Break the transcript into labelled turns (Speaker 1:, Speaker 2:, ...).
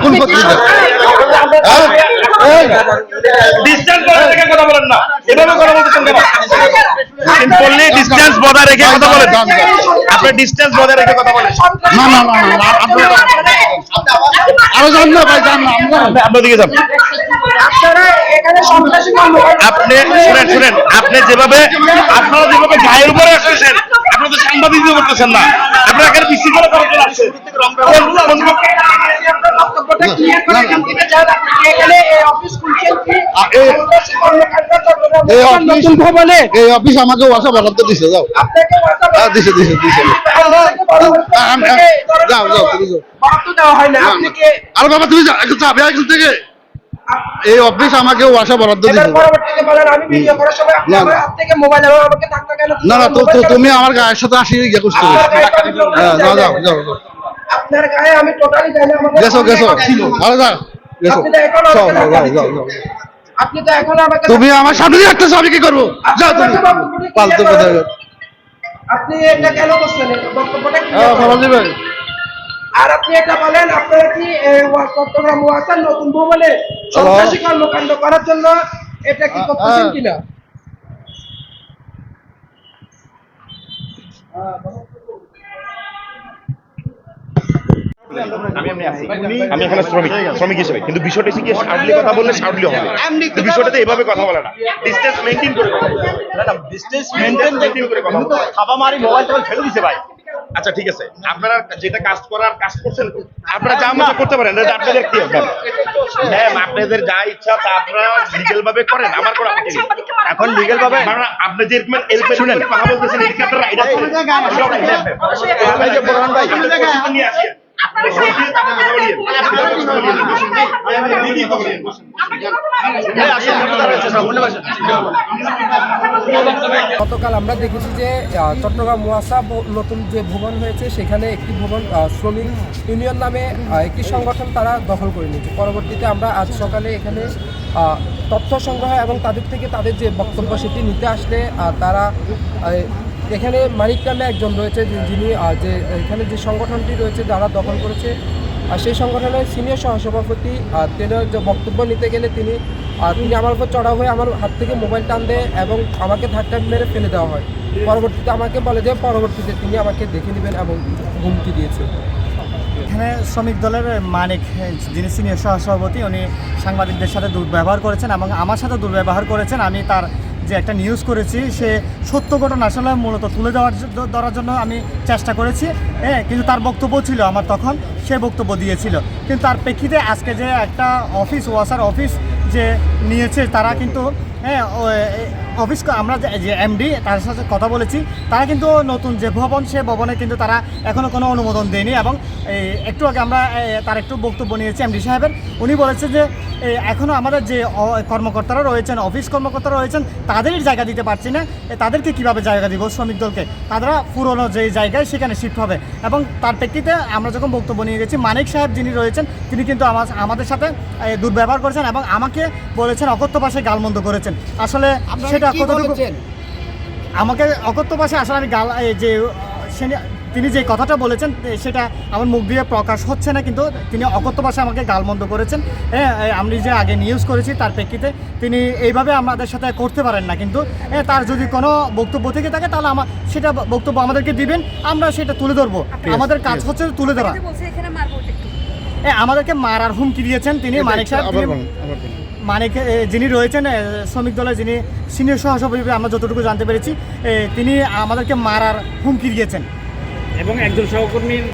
Speaker 1: কোন পত্রিকা?
Speaker 2: ডিসটেন্স বজায় রেখে কথা বলেন না, এভাবে কথা বলতেছেন কেন? সিম্পলি ডিসটেন্স বজায় রেখে কথা বলেন। আপনি ডিসটেন্স বজায় রেখে কথা বলেন।
Speaker 1: না না না না, আরো যান না ভাই, যান না,
Speaker 2: আপনার দিকে যান। আপনি শুনেন, আপনারা যেভাবে গায়ের উপরে আসছেন, আপনারা তো সাংবাদিকতা করতেছেন না, আপনারা এখানে বিশৃঙ্খলা করার আসছেন।
Speaker 1: এই অফিস আমাকে ওয়াসা বরাদ্দ দিছে, যাও দিছে দিছে দিছে, যাও যাও তুমি যাও। আরে বাবা তুমি একটু যাবে এখান থেকে, এই অফিস আমাকে ওয়াসা বরাদ্দ দিছে। না না, তুমি আমার গায়ের সাথে আসি ইয়ে করছো। যাও যাও যাও
Speaker 3: আপনার গায়ে আমি টোটালি জানি,
Speaker 1: গেছো গেছো, আরে যাও গেছো, যাও যাও যাও যাও।
Speaker 3: আপনি তো এখন আমাকে,
Speaker 1: তুমি আমার সামনে দিয়ে একটা আমি কি করবো? যাও তুমি পালতু কথা।
Speaker 3: আপনি এটা কেন করছেন? বক্তব্যটা কি?
Speaker 1: ভাই
Speaker 3: আর আপনি এটা বলেন, আপনারা কি চট্টগ্রাম ওয়াসার নতুন ভবনে সন্ত্রাসী কর্মকাণ্ড করার জন্য এটা কি করতেছেন কিনা?
Speaker 2: আমি এখানে শ্রমিক হিসেবে, কিন্তু বিষয়টা হচ্ছে কি, শাউটলি কথা বললে শাউটলি হবে, বিষয়টাতে এভাবে কথা বলে না, ডিসটেন্স মেইনটেইন করে কথা বলে। ডিসটেন্স মেইনটেইন করে কথা বলে। থাবা মারি মোবাইল টোবাইল ফেলে দিছে ভাই। আচ্ছা ঠিক আছে, আপনারা যেটা কাজ করার কাজ করছেন তো, আপনারা যা মতো করতে পারেন, এটা আপনাদের কি হবে? ম্যাম আপনাদের যা ইচ্ছা তা আপনারা লিগ্যাল ভাবে করেন, আমার কোনো আপত্তি নেই। এখন লিগ্যাল ভাবে মানে আপনি যে শুনেন কথা বলতেছেন, এটা আপনারা এটা ভাই যে বলরান ভাই নিয়ে আসেন।
Speaker 4: গতকাল আমরা দেখেছি যে চট্টগ্রাম ওয়াসা নতুন যে ভবন হয়েছে, সেখানে একটি ভবন শ্রমিক ইউনিয়ন নামে একটি সংগঠন তারা দখল করে নিয়েছে। পরবর্তীতে আমরা আজ সকালে এখানে তথ্য সংগ্রহ এবং তাদের থেকে তাদের যে বক্তব্য সেটি নিতে আসলে তারা এখানে মানিক নামে একজন রয়েছে, যিনি যে এখানে যে সংগঠনটি রয়েছে যারা দখল করেছে, সেই সংগঠনের সিনিয়র সহসভাপতি, তেনার যে বক্তব্য নিতে গেলে তিনি আমার উপর চড়াও হয়ে আমার হাত থেকে মোবাইল টান দেয় এবং আমাকে ধাক্কা মেরে ফেলে দেওয়া হয়। পরবর্তীতে আমাকে বলে যে পরবর্তীতে তিনি আমাকে দেখে নেবেন এবং হুমকি দিয়েছে।
Speaker 5: এখানে শ্রমিক দলের মানিক, যিনি সিনিয়র সহসভাপতি, উনি সাংবাদিকদের সাথে দুর্ব্যবহার করেছেন এবং আমার সাথে দুর্ব্যবহার করেছেন। আমি তার যে একটা নিউজ করেছি, সে সত্য ঘটনা আসলে মূলত তুলে ধরার জন্য আমি চেষ্টা করেছি, কিন্তু তার বক্তব্য ছিল আমার তখন, সে বক্তব্য দিয়েছিল। কিন্তু তার প্রেক্ষিতে আজকে যে একটা অফিস, ওয়াসার অফিস যে নিয়েছে, তারা কিন্তু অফিস, আমরা যে এমডি তার সাথে কথা বলেছি, তারা কিন্তু নতুন যে ভবন, সে ভবনে কিন্তু তারা এখনও কোনো অনুমোদন দেয়নি। এবং একটু আগে আমরা তার একটু বক্তব্য নিয়েছি এমডি সাহেবের, উনি বলেছে যে এখনও আমাদের যে কর্মকর্তারা রয়েছেন, অফিস কর্মকর্তারা রয়েছেন, তাদেরই জায়গা দিতে পারছি না, তাদেরকে কিভাবে জায়গা দিব শ্রমিক দলকে? তারা পুরনো যে জায়গায় সেখানে শিফট হবে। এবং তার প্রেক্ষিতে আমরা যখন বক্তব্য নিয়ে গেছি, মানিক সাহেব যিনি রয়েছেন, তিনি কিন্তু আমাদের সাথে দুর্ব্যবহার করেছেন এবং আমাকে বলেছেন অকথ্য ভাষায় গালমন্দ করেছেন। আসলে সেটা কতটুকু আমাকে অকথ্য ভাষায় আসলে আমি যে তিনি যে কথাটা বলেছেন সেটা আমার মুখ দিয়ে প্রকাশ হচ্ছে না, কিন্তু তিনি অকথ্য ভাষায় আমাকে গালমন্দ করেছেন। আমি যে আগে নিউজ করেছি তার প্রেক্ষিতে তিনি এইভাবে আমাদের সাথে করতে পারেন না, কিন্তু তার যদি কোনো বক্তব্য থেকে থাকে তাহলে সেটা বক্তব্য আমাদেরকে দিবেন, আমরা সেটা তুলে ধরবো। আমাদের কাজ হচ্ছে তুলে ধরা। আমাদেরকে মারার হুমকি দিয়েছেন তিনি, মানিক সাহেব, মানিক যিনি রয়েছেন শ্রমিক দলের যিনি সিনিয়র সহসভাপতি, আমরা যতটুকু জানতে পেরেছি, তিনি আমাদেরকে মারার হুমকি দিয়েছেন
Speaker 6: এবং একজন সহকর্মীর